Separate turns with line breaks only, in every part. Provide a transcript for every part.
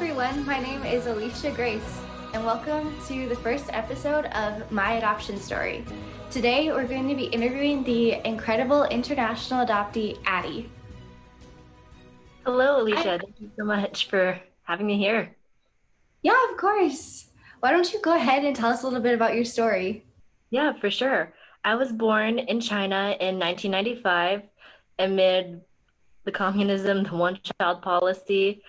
everyone, my name is Ellisha Grace, and welcome to the first episode of My Adoption Story. Today, we're going to be interviewing the incredible international adoptee, Addie.
Hello, Ellisha.
Hi.
Thank you so much for having me here.
Yeah, of course. Why don't you go ahead and tell us a little bit about your story?
Yeah, for sure. I was born in China in 1995 amid the communism, the one-child policy.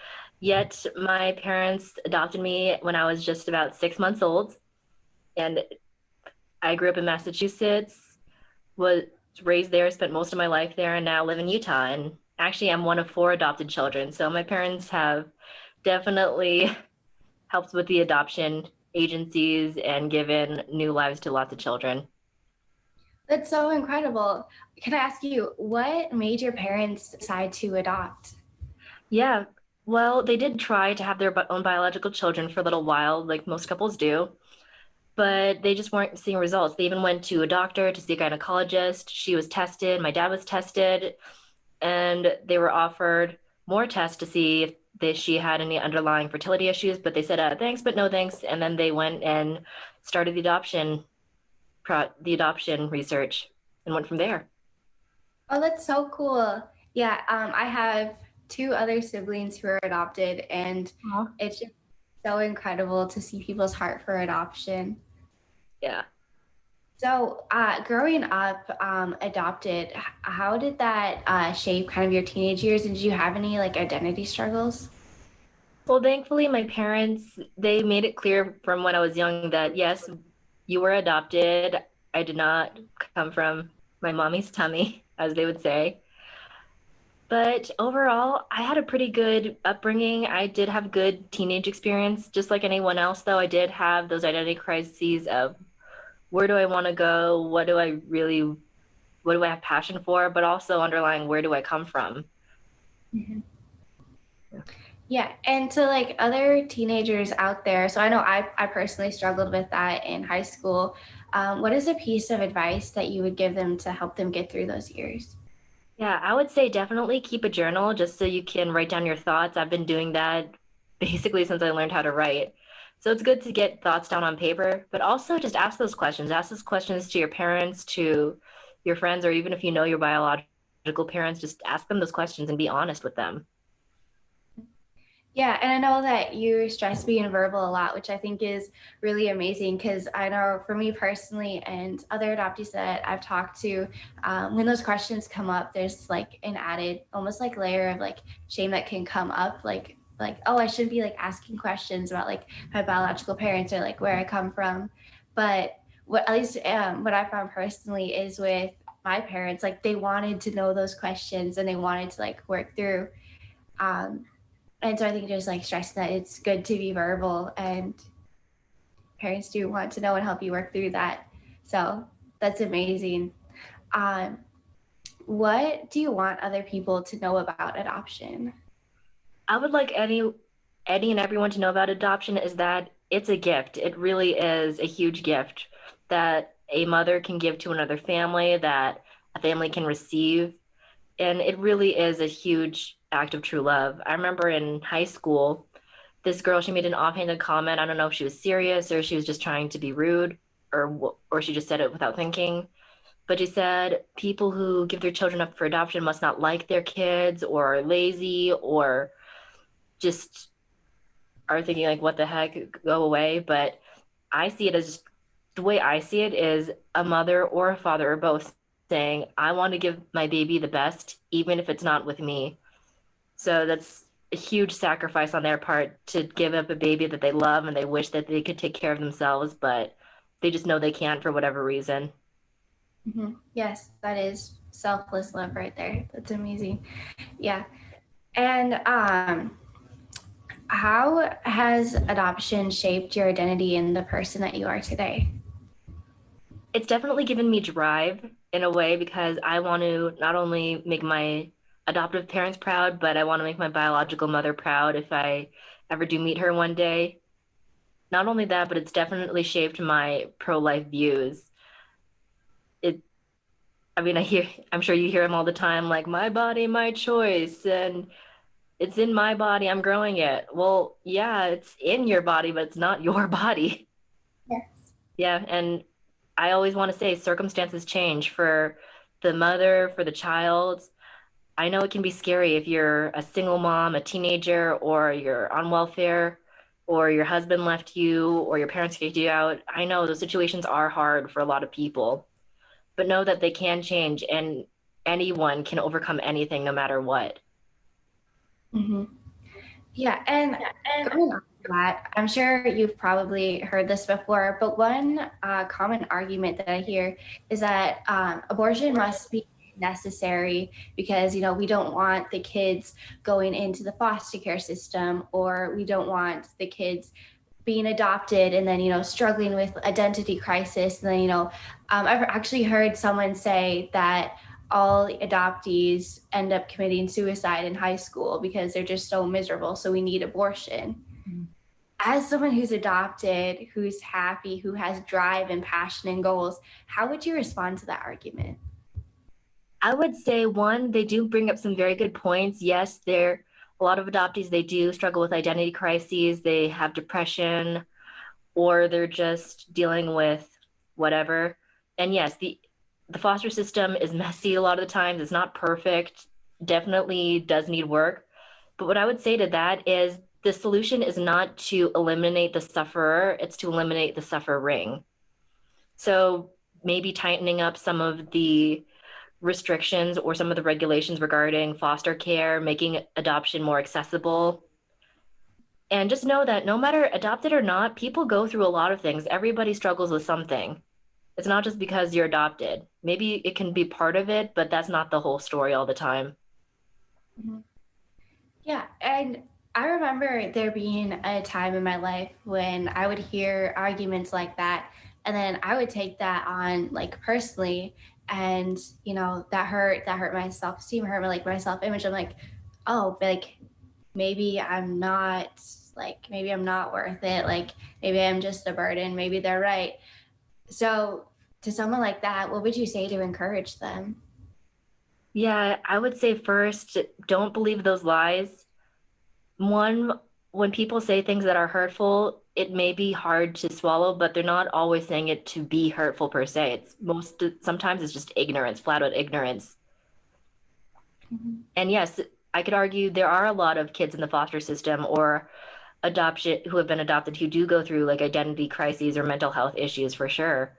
Yet my parents adopted me when I was just about 6 months old. And I grew up in Massachusetts, was raised there, spent most of my life there, and now live in Utah. And actually, I'm one of four adopted children. So my parents have definitely helped with the adoption agencies and given new lives to lots of children.
That's so incredible. Can I ask you, what made your parents decide to adopt?
Yeah, well, they did try to have their own biological children for a little while, like most couples do, but they just weren't seeing results. They even went to a doctor to see a gynecologist. She was tested, my dad was tested, and they were offered more tests to see if she had any underlying fertility issues, but they said, thanks, but no thanks. And then they went and started the adoption research and went from there.
Oh, that's so cool. Yeah, I have two other siblings who are adopted, and
Aw.
it's just so incredible to see people's heart for adoption.
Yeah.
So, growing up adopted, how did that shape kind of your teenage years? And did you have any like identity struggles?
Well, thankfully, my parents, they made it clear from when I was young that yes, you were adopted. I did not come from my mommy's tummy, as they would say. But overall, I had a pretty good upbringing. I did have good teenage experience, just like anyone else, though. I did have those identity crises of where do I want to go? What do I have passion for? But also underlying, where do I come from?
Mhm. Yeah, and to like other teenagers out there, so I know I personally struggled with that in high school. What is a piece of advice that you would give them to help them get through those years?
Yeah, I would say definitely keep a journal just so you can write down your thoughts. I've been doing that basically since I learned how to write. So it's good to get thoughts down on paper, but also just ask those questions. Ask those questions to your parents, to your friends, or even if you know your biological parents, just ask them those questions and be honest with them.
Yeah, and I know that you stress being verbal a lot, which I think is really amazing because I know for me personally and other adoptees that I've talked to, when those questions come up, there's like an added, almost like layer of like shame that can come up, like oh, I shouldn't be like asking questions about like my biological parents or like where I come from. But what at least what I found personally is with my parents, like they wanted to know those questions and they wanted to like work through. Um, and so I think just like stressing that it's good to be verbal and parents do want to know and help you work through that. So that's amazing. Um, what do you want other people to know about adoption?
I would like any and everyone to know about adoption is that it's a gift. It really is a huge gift that a mother can give to another family, that a family can receive. And it really is a huge act of true love. I remember in high school, this girl, she made an offhanded comment. I don't know if she was serious or she was just trying to be rude or she just said it without thinking. But she said people who give their children up for adoption must not like their kids or are lazy or just are thinking like, what the heck, go away. But I see it as the way I see it is a mother or a father or both saying, I want to give my baby the best, even if it's not with me. So that's a huge sacrifice on their part to give up a baby that they love and they wish that they could take care of themselves, but they just know they can't for whatever reason.
Mm-hmm. Yes, that is selfless love right there. That's amazing. Yeah. And how has adoption shaped your identity and the person that you are today?
It's definitely given me drive in a way because I want to not only make my adoptive parents proud, but I want to make my biological mother proud if I ever do meet her one day. Not only that, but it's definitely shaped my pro-life views. It, I mean, I'm sure you hear them all the time, like my body, my choice, and it's in my body, I'm growing it. Well, yeah, it's in your body, but it's not your body.
Yes.
Yeah, and I always want to say circumstances change for the mother, for the child. I know it can be scary if you're a single mom, a teenager, or you're on welfare, or your husband left you, or your parents kicked you out. I know those situations are hard for a lot of people, but know that they can change and anyone can overcome anything no matter what.
Hmm. Yeah, and going on to that, I'm sure you've probably heard this before, but one common argument that I hear is that abortion must be necessary because, we don't want the kids going into the foster care system, or we don't want the kids being adopted and then, struggling with identity crisis. And then, I've actually heard someone say that all adoptees end up committing suicide in high school because they're just so miserable. So we need abortion. As someone who's adopted, who's happy, who has drive and passion and goals, how would you respond to that argument?
I would say one, they do bring up some very good points. Yes, there a lot of adoptees they do struggle with identity crises, they have depression, or they're just dealing with whatever. And yes, the foster system is messy a lot of the times. It's not perfect. Definitely does need work. But what I would say to that is the solution is not to eliminate the sufferer, it's to eliminate the suffering. So maybe tightening up some of the restrictions or some of the regulations regarding foster care, making adoption more accessible. And just know that no matter adopted or not, people go through a lot of things. Everybody struggles with something. It's not just because you're adopted. Maybe it can be part of it, but that's not the whole story all the time.
Mhm. Yeah, and I remember there being a time in my life when I would hear arguments like that, and then I would take that on like personally, and that hurt my self-esteem, hurt my self-image. I'm like, oh, but, like, maybe I'm not worth it. Like, maybe I'm just a burden. Maybe they're right. So to someone like that, what would you say to encourage them?
Yeah, I would say first, don't believe those lies. One, when people say things that are hurtful, it may be hard to swallow, but they're not always saying it to be hurtful per se. Sometimes it's just ignorance, flat out ignorance.
Mhm.
And yes, I could argue there are a lot of kids in the foster system or adoption who have been adopted who do go through like identity crises or mental health issues for sure.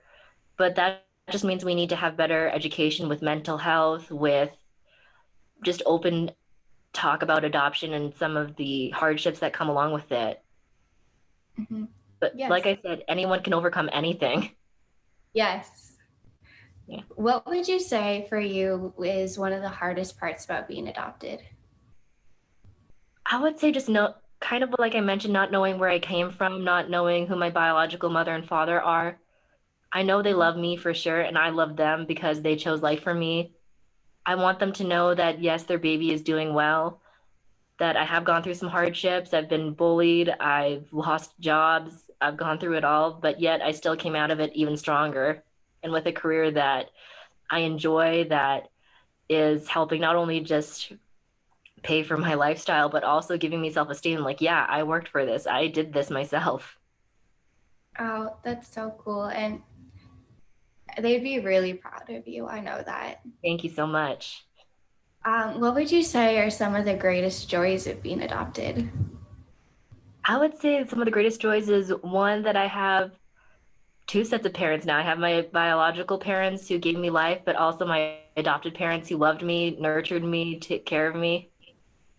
But that just means we need to have better education with mental health, with just open talk about adoption and some of the hardships that come along with it.
Mhm.
But like
Yes.
I said, anyone can overcome anything.
Yes.
Yeah.
What would you say for you is one of the hardest parts about being adopted?
I would say just know, kind of like I mentioned, not knowing where I came from, not knowing who my biological mother and father are. I know they love me for sure, and I love them because they chose life for me. I want them to know that yes, their baby is doing well, that I have gone through some hardships. I've been bullied, I've lost jobs, I've gone through it all, but yet I still came out of it even stronger and with a career that I enjoy, that is helping not only just pay for my lifestyle, but also giving me self-esteem. Like, yeah, I worked for this, I did this myself.
Oh, that's so cool. And they'd be really proud of you. I know that.
Thank you so much.
What would you say are some of the greatest joys of being adopted?
I would say some of the greatest joys is one that I have two sets of parents now. I have my biological parents who gave me life, but also my adopted parents who loved me, nurtured me, took care of me,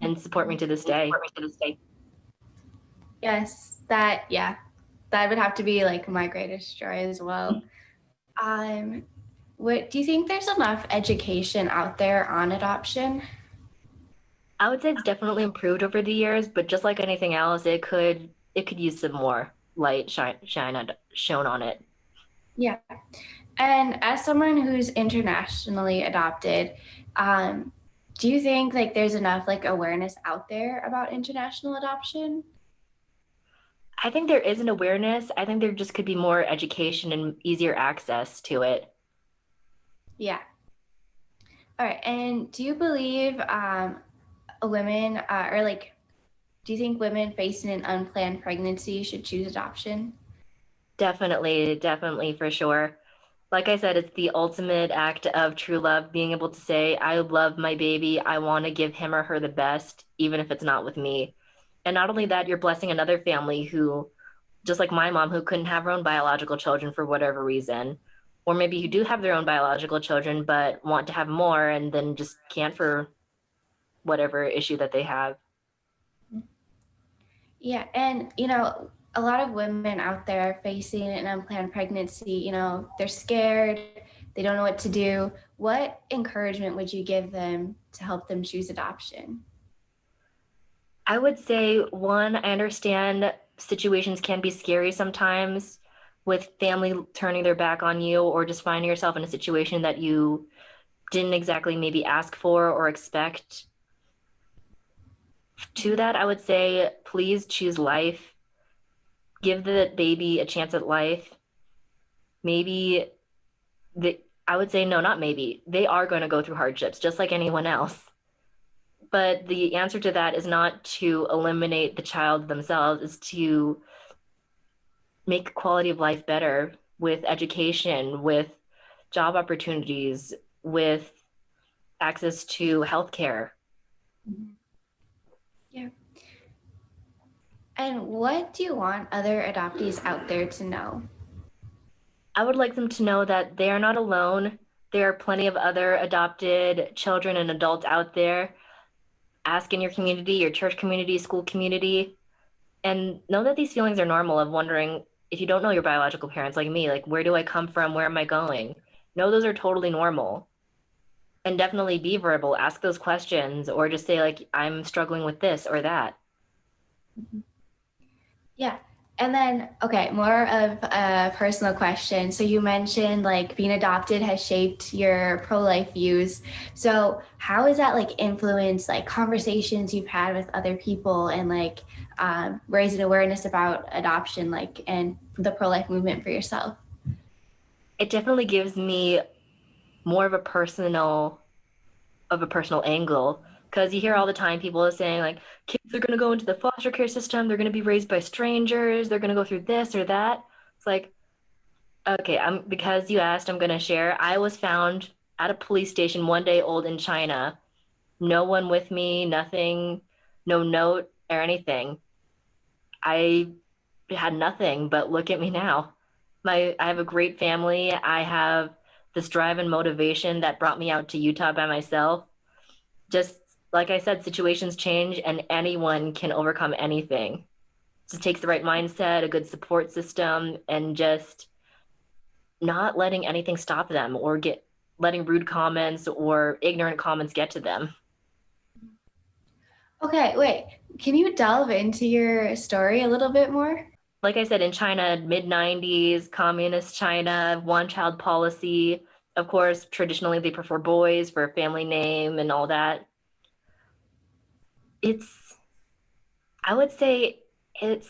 and support me to this day.
Yes, yeah, that would have to be like my greatest joy as well. Um, what do you think there's enough education out there on adoption?
I would say it's definitely improved over the years, but just like anything else, it could use some more light shown on it.
Yeah. And as someone who's internationally adopted, um, do you think like there's enough like awareness out there about international adoption?
I think there is an awareness. I think there just could be more education and easier access to it.
Yeah. All right. And do you believe women or like, do you think women facing an unplanned pregnancy should choose adoption?
Definitely, definitely for sure. Like I said, it's the ultimate act of true love, being able to say, I love my baby. I want to give him or her the best, even if it's not with me. And not only that, you're blessing another family who, just like my mom, who couldn't have her own biological children for whatever reason, or maybe who do have their own biological children but want to have more and then just can't for whatever issue that they have.
Yeah, and a lot of women out there are facing an unplanned pregnancy. They're scared, they don't know what to do. What encouragement would you give them to help them choose adoption?
I would say, one, I understand situations can be scary sometimes with family turning their back on you or just finding yourself in a situation that you didn't exactly maybe ask for or expect. To that, I would say, please choose life. Give the baby a chance at life. Maybe I would say, no, not maybe. They are going to go through hardships just like anyone else. But the answer to that is not to eliminate the child themselves, is to make quality of life better with education, with job opportunities, with access to healthcare.
Yeah. And what do you want other adoptees out there to know?
I would like them to know that they are not alone. There are plenty of other adopted children and adults out there. Ask in your community, your church community, school community, and know that these feelings are normal of wondering, if you don't know your biological parents like me, like, where do I come from? Where am I going? Know those are totally normal. And definitely be verbal, ask those questions, or just say, like, I'm struggling with this or that.
Yeah. And then, okay, more of a personal question. So you mentioned like being adopted has shaped your pro-life views. So how has that like influenced like conversations you've had with other people and like raising awareness about adoption, like and the pro-life movement for yourself?
It definitely gives me more of a personal angle, because you hear all the time people are saying, like, kids are going to go into the foster care system, they're going to be raised by strangers, they're going to go through this or that. It's like, okay, because you asked, I'm going to share. I was found at a police station one day old in China, no one with me, nothing, no note or anything. I had nothing, but look at me now. I have a great family. I have this drive and motivation that brought me out to Utah by myself. Just like I said, situations change and anyone can overcome anything. It just takes the right mindset, a good support system, and just not letting anything stop them or letting rude comments or ignorant comments get to them.
Okay, wait. Can you delve into your story a little bit more?
Like I said, in China, mid 90s, communist China, one child policy. Of course, traditionally they prefer boys for a family name and all that. It's, I would say it's,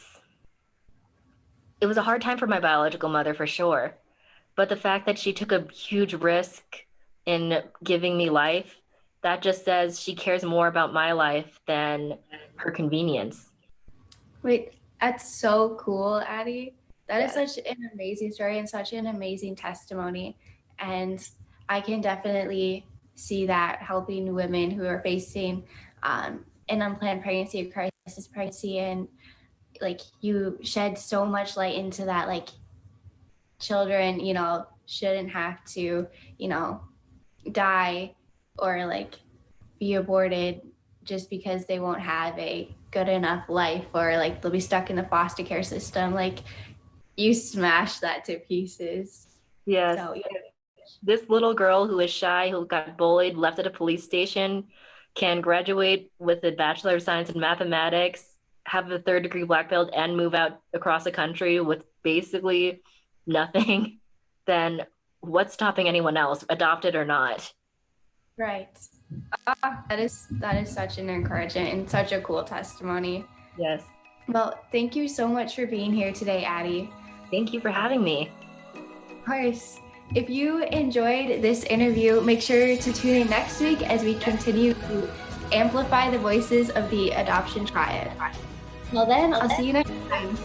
it was a hard time for my biological mother for sure. But the fact that she took a huge risk in giving me life, that just says she cares more about my life than her convenience.
Wait, that's so cool, Addie. That is
Yes.
such an amazing story and such an amazing testimony. And I can definitely see that helping women who are facing an unplanned pregnancy, or crisis pregnancy, and like you shed so much light into that, like children, shouldn't have to, you know, die or like be aborted just because they won't have a good enough life or like they'll be stuck in the foster care system. Like you smashed that to pieces.
Yes.
So yeah.
This little girl who is shy, who got bullied, left at a police station, can graduate with a Bachelor of Science in Mathematics, have a third degree black belt, and move out across the country with basically nothing, then what's stopping anyone else, adopted or not?
Right. That is such an encouragement and such a cool testimony.
Yes.
Well, thank you so much for being here today, Addie.
Thank you for having me.
Of course. If you enjoyed this interview, make sure to tune in next week as we continue to amplify the voices of the adoption triad. Well then, I'll see you next time.